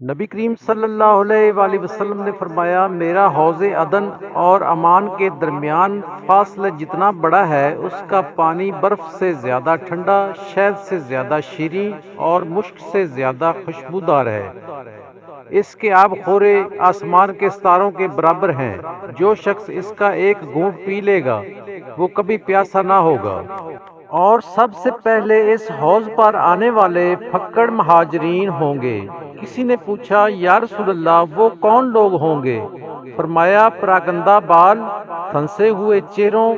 نبی کریم صلی اللہ علیہ وآلہ وسلم نے فرمایا، میرا حوض عدن اور امان کے درمیان فاصلہ جتنا بڑا ہے، اس کا پانی برف سے زیادہ ٹھنڈا، شہد سے زیادہ شیریں اور مشک سے زیادہ خوشبودار ہے۔ اس کے آب خورے آسمان کے ستاروں کے برابر ہیں۔ جو شخص اس کا ایک گھونٹ پی لے گا وہ کبھی پیاسا نہ ہوگا۔ اور سب سے پہلے اس حوض پر آنے والے پھکڑ مہاجرین ہوں گے۔ کسی نے پوچھا، یا رسول اللہ، وہ کون لوگ ہوں گے؟ فرمایا، پراگندہ بال، پھنسے ہوئے چہروں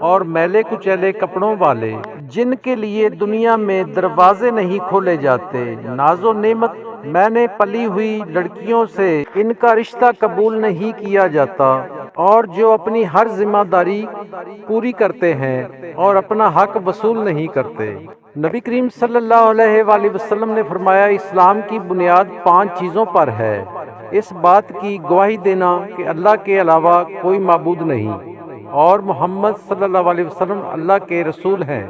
اور میلے کچیلے کپڑوں والے، جن کے لیے دنیا میں دروازے نہیں کھولے جاتے۔ ناز و نعمت میں نے پلی ہوئی لڑکیوں سے ان کا رشتہ قبول نہیں کیا جاتا، اور جو اپنی ہر ذمہ داری پوری کرتے ہیں اور اپنا حق وصول نہیں کرتے۔ نبی کریم صلی اللہ علیہ وآلہ وسلم نے فرمایا، اسلام کی بنیاد 5 چیزوں پر ہے۔ اس بات کی گواہی دینا کہ اللہ کے علاوہ کوئی معبود نہیں اور محمد صلی اللہ علیہ وسلم اللہ کے رسول ہیں،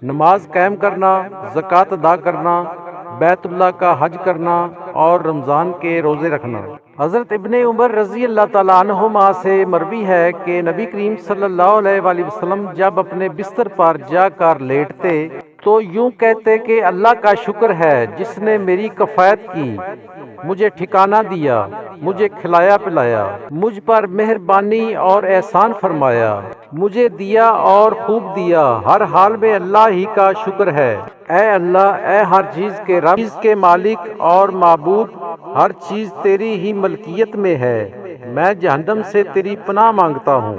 نماز قائم کرنا، زکوٰۃ ادا کرنا، بیت اللہ کا حج کرنا اور رمضان کے روزے رکھنا۔ حضرت ابن عمر رضی اللہ تعالیٰ عنہما سے مروی ہے کہ نبی کریم صلی اللہ علیہ وآلہ وسلم جب اپنے بستر پر جا کر لیٹتے تو یوں کہتے کہ اللہ کا شکر ہے جس نے میری کفایت کی، مجھے ٹھکانہ دیا، مجھے کھلایا پلایا، مجھ پر مہربانی اور احسان فرمایا، مجھے دیا اور خوب دیا، ہر حال میں اللہ ہی کا شکر ہے۔ اے اللہ، اے ہر چیز کے رب، چیز کے مالک اور معبود، ہر چیز تیری ہی ملکیت میں ہے، میں جہنم سے تیری پناہ مانگتا ہوں۔